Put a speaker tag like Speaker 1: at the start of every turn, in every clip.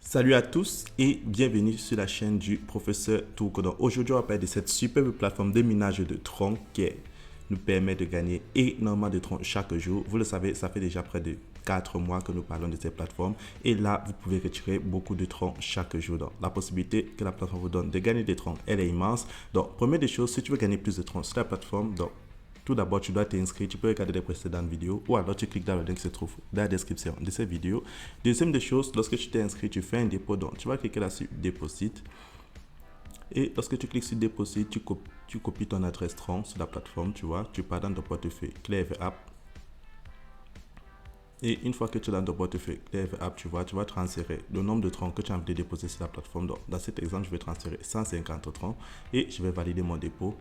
Speaker 1: Salut à tous et bienvenue sur la chaîne du professeur Touko. Donc aujourd'hui, on va parler de cette superbe plateforme de minage de troncs qui nous permet de gagner énormément de troncs chaque jour. Vous le savez, ça fait déjà près de 4 mois que nous parlons de cette plateforme et là, vous pouvez retirer beaucoup de troncs chaque jour. Donc la possibilité que la plateforme vous donne de gagner des troncs, elle est immense. Donc première des choses, si tu veux gagner plus de troncs sur la plateforme, donc tout d'abord, tu dois t'inscrire. Tu peux regarder les précédentes vidéos ou alors tu cliques dans le lien qui se trouve dans la description de cette vidéo. Deuxième des choses, lorsque tu t'es inscrit, tu fais un dépôt. Donc, tu vas cliquer là sur Déposit. Et lorsque tu cliques sur Déposit, tu copies ton adresse tronc sur la plateforme. Tu vois, tu pars dans ton portefeuille Clever App. Et une fois que tu es dans ton portefeuille Clever App, tu vas transférer le nombre de troncs que tu as envie de déposer sur la plateforme. Donc, dans cet exemple, je vais transférer 150 troncs et je vais valider mon dépôt.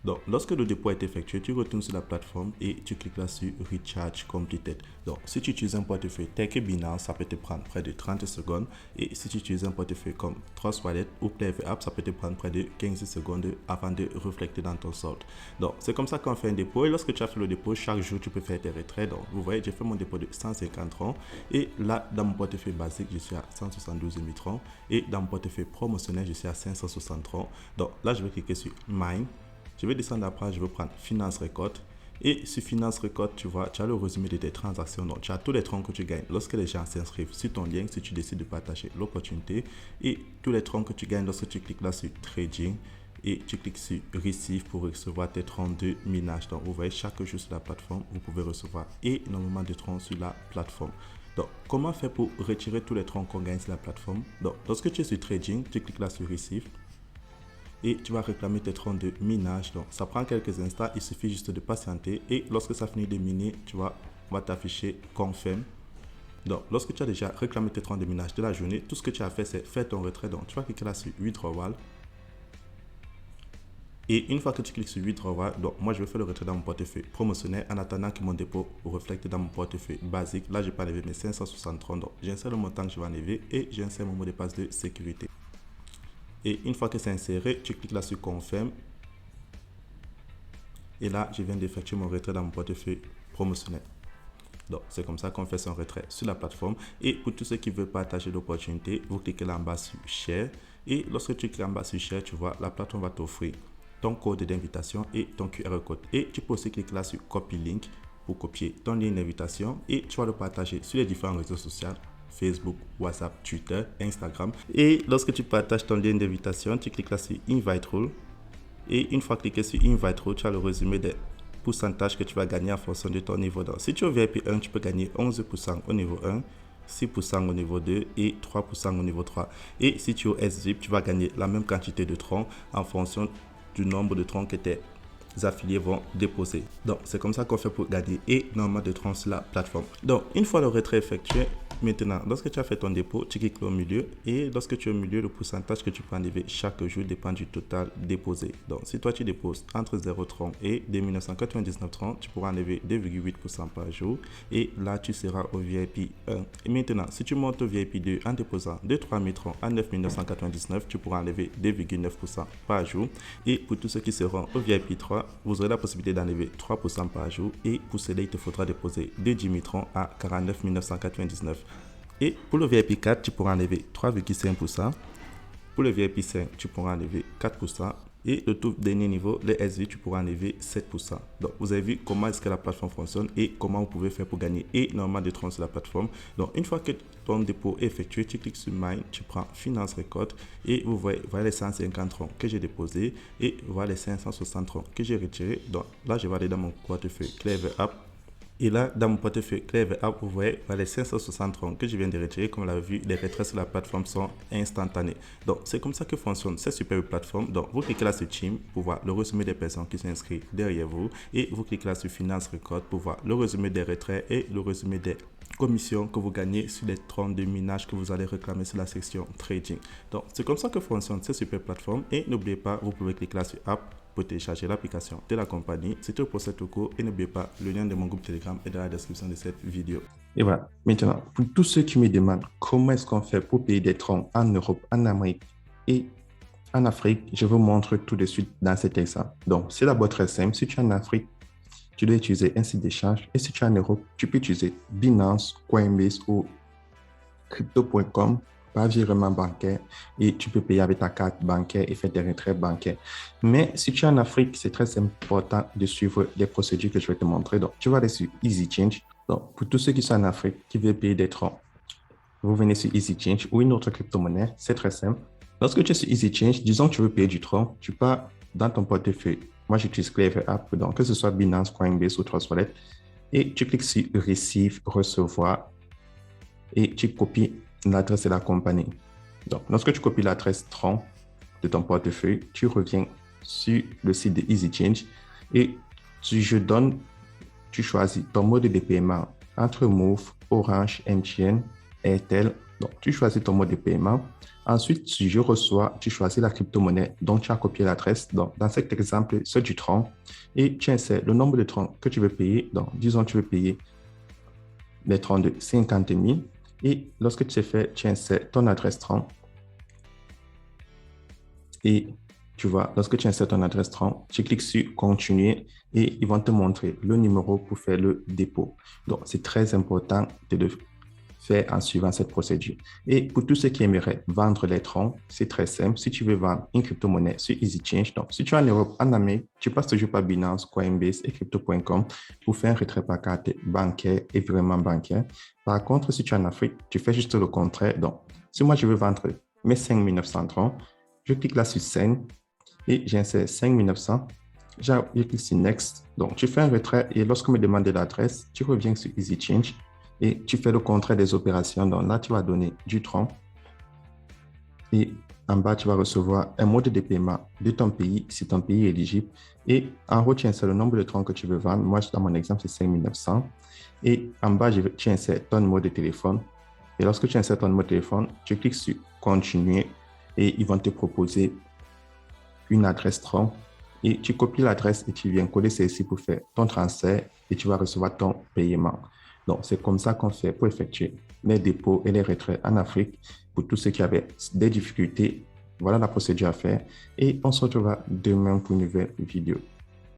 Speaker 1: Donc, lorsque le dépôt est effectué, tu retournes sur la plateforme et tu cliques là sur Recharge Completed. Donc, si tu utilises un portefeuille tel que Binance, ça peut te prendre près de 30 secondes. Et si tu utilises un portefeuille comme Trust Wallet ou Clever App, ça peut te prendre près de 15 secondes avant de refléter dans ton solde. Donc, c'est comme ça qu'on fait un dépôt. Et lorsque tu as fait le dépôt, chaque jour, tu peux faire tes retraits. Donc, vous voyez, j'ai fait mon dépôt de 150 troncs. Et là, dans mon portefeuille basique, je suis à 172 000 troncs. Et dans mon portefeuille promotionnel, je suis à 560 troncs. Donc, là, je vais cliquer sur Mine. Je vais descendre après, je vais prendre Finance Record. Et sur Finance Record, tu vois, tu as le résumé de tes transactions. Donc, tu as tous les troncs que tu gagnes lorsque les gens s'inscrivent sur ton lien, si tu décides de partager l'opportunité. Et tous les troncs que tu gagnes lorsque tu cliques là sur Trading. Et tu cliques sur Receive pour recevoir tes troncs de minage. Donc, vous voyez, chaque jour sur la plateforme, vous pouvez recevoir énormément de troncs sur la plateforme. Donc, comment faire pour retirer tous les troncs qu'on gagne sur la plateforme? Donc, lorsque tu es sur Trading, tu cliques là sur Receive. Et tu vas réclamer tes troncs de minage. Donc, ça prend quelques instants. Il suffit juste de patienter. Et lorsque ça finit de miner, tu vois, on va t'afficher Confirm. Donc, lorsque tu as déjà réclamé tes troncs de minage de la journée, tout ce que tu as fait, c'est faire ton retrait. Donc, tu vas cliquer là sur Withdrawal. Et une fois que tu cliques sur Withdrawal, donc moi je vais faire le retrait dans mon portefeuille promotionnel en attendant que mon dépôt reflète dans mon portefeuille basique. Là, je peux enlever mes 560 troncs. Donc, j'insère le montant que je vais enlever et j'insère mon mot de passe de sécurité. Et une fois que c'est inséré, tu cliques là sur Confirm. Et là, je viens d'effectuer mon retrait dans mon portefeuille promotionnel. Donc, c'est comme ça qu'on fait son retrait sur la plateforme. Et pour tous ceux qui veulent partager l'opportunité, vous cliquez là en bas sur Share. Et lorsque tu cliques en bas sur Share, tu vois, la plateforme va t'offrir ton code d'invitation et ton QR code. Et tu peux aussi cliquer là sur Copy Link pour copier ton lien d'invitation. Et tu vas le partager sur les différents réseaux sociaux. Facebook, WhatsApp, Twitter, Instagram. Et lorsque tu partages ton lien d'invitation, tu cliques là sur Invite Rule. Et une fois cliqué sur Invite Rule, tu as le résumé des pourcentages que tu vas gagner en fonction de ton niveau. Donc, si tu es au VIP 1, tu peux gagner 11% au niveau 1, 6% au niveau 2 et 3% au niveau 3. Et si tu es au SVIP, tu vas gagner la même quantité de troncs en fonction du nombre de troncs que tes affiliés vont déposer. Donc, c'est comme ça qu'on fait pour gagner énormément de troncs sur la plateforme. Donc, une fois le retrait effectué, maintenant, lorsque tu as fait ton dépôt, tu cliques au milieu et lorsque tu es au milieu, le pourcentage que tu peux enlever chaque jour dépend du total déposé. Donc, si toi tu déposes entre 0 troncs et 2999 troncs, tu pourras enlever 2,8% par jour et là, tu seras au VIP 1. Et maintenant, si tu montes au VIP 2 en déposant 2-3 000 troncs à 9 999, tu pourras enlever 2,9% par jour. Et pour tous ceux qui seront au VIP 3, vous aurez la possibilité d'enlever 3% par jour et pour cela, il te faudra déposer de 10 000 troncs à 49 999. Et pour le VIP 4, tu pourras enlever 3,5%. Pour le VIP 5, tu pourras enlever 4%. Et le tout dernier niveau, les SV, tu pourras enlever 7%. Donc, vous avez vu comment est-ce que la plateforme fonctionne et comment vous pouvez faire pour gagner énormément de troncs sur la plateforme. Donc, une fois que ton dépôt est effectué, tu cliques sur Mine, tu prends Finance Record et vous voyez les 150 troncs que j'ai déposés et voilà les 560 troncs que j'ai retirés. Donc, là, je vais aller dans mon portefeuille Clever App. Et là, dans mon portefeuille Clever App, vous voyez les 560 troncs que je viens de retirer. Comme vous l'avez vu, les retraits sur la plateforme sont instantanés. Donc, c'est comme ça que fonctionne cette superbe plateforme. Donc, vous cliquez là sur Team pour voir le résumé des personnes qui sont inscrites derrière vous. Et vous cliquez là sur Finance Record pour voir le résumé des retraits et le résumé des commissions que vous gagnez sur les troncs de minage que vous allez réclamer sur la section Trading. Donc, c'est comme ça que fonctionne cette superbe plateforme. Et n'oubliez pas, vous pouvez cliquer là sur App pour télécharger l'application de la compagnie. C'était le professeur Touko et n'oubliez pas, le lien de mon groupe Telegram est dans la description de cette vidéo. Et voilà, maintenant, pour tous ceux qui me demandent comment est-ce qu'on fait pour payer des troncs en Europe, en Amérique et en Afrique, je vous montre tout de suite dans cet exemple. Donc, c'est d'abord très simple. Si tu es en Afrique, tu dois utiliser un site d'échange. Et si tu es en Europe, tu peux utiliser Binance, Coinbase ou Crypto.com par virement bancaire et tu peux payer avec ta carte bancaire et faire des retraits bancaires. Mais si tu es en Afrique, c'est très important de suivre les procédures que je vais te montrer. Donc, tu vas aller sur EasyChange. Donc, pour tous ceux qui sont en Afrique, qui veulent payer des troncs, vous venez sur EasyChange ou une autre crypto-monnaie. C'est très simple. Lorsque tu es sur EasyChange, disons que tu veux payer du tronc, tu pars dans ton portefeuille. Moi, j'utilise Clever App, donc que ce soit Binance, Coinbase ou Trust Wallet, et tu cliques sur Receive, recevoir, et tu copies l'adresse de la compagnie. Donc, lorsque tu copies l'adresse Tron de ton portefeuille, tu reviens sur le site de EasyChange et tu choisis ton mode de paiement entre Move, Orange, MTN, Airtel. Donc, tu choisis ton mode de paiement. Ensuite, si je reçois, tu choisis la crypto-monnaie dont tu as copié l'adresse. Donc, dans cet exemple, c'est du Tron. Et tu insères le nombre de Tron que tu veux payer. Donc, disons, tu veux payer les Tron de 50 000. Et lorsque tu fais, tu insères ton adresse Tron. Et tu vois, lorsque tu insères ton adresse Tron, tu cliques sur Continuer et ils vont te montrer le numéro pour faire le dépôt. Donc, c'est très important de le faire en suivant cette procédure. Et pour tous ceux qui aimeraient vendre les troncs, c'est très simple. Si tu veux vendre une crypto-monnaie sur EasyChange, donc si tu es en Europe, en Amérique, tu passes toujours par Binance, Coinbase et Crypto.com pour faire un retrait par carte bancaire et virement bancaire. Par contre, si tu es en Afrique, tu fais juste le contraire. Donc, si moi je veux vendre mes 5900 troncs, je clique là sur Send et j'insère 5900. Je clique sur Next. Donc, tu fais un retrait et lorsqu'on me demande l'adresse, tu reviens sur EasyChange et tu fais le contraire des opérations. Donc là, tu vas donner du tronc et en bas, tu vas recevoir un mode de paiement de ton pays, si ton pays est éligible. Et en haut, tu insères le nombre de troncs que tu veux vendre. Moi, dans mon exemple, c'est 5900. Et en bas, tu insères ton numéro de téléphone. Et lorsque tu insères ton numéro de téléphone, tu cliques sur Continuer et ils vont te proposer une adresse tronc. Et tu copies l'adresse et tu viens coller celle-ci pour faire ton transfert et tu vas recevoir ton paiement. Donc, c'est comme ça qu'on fait pour effectuer les dépôts et les retraits en Afrique. Pour tous ceux qui avaient des difficultés, voilà la procédure à faire. Et on se retrouvera demain pour une nouvelle vidéo.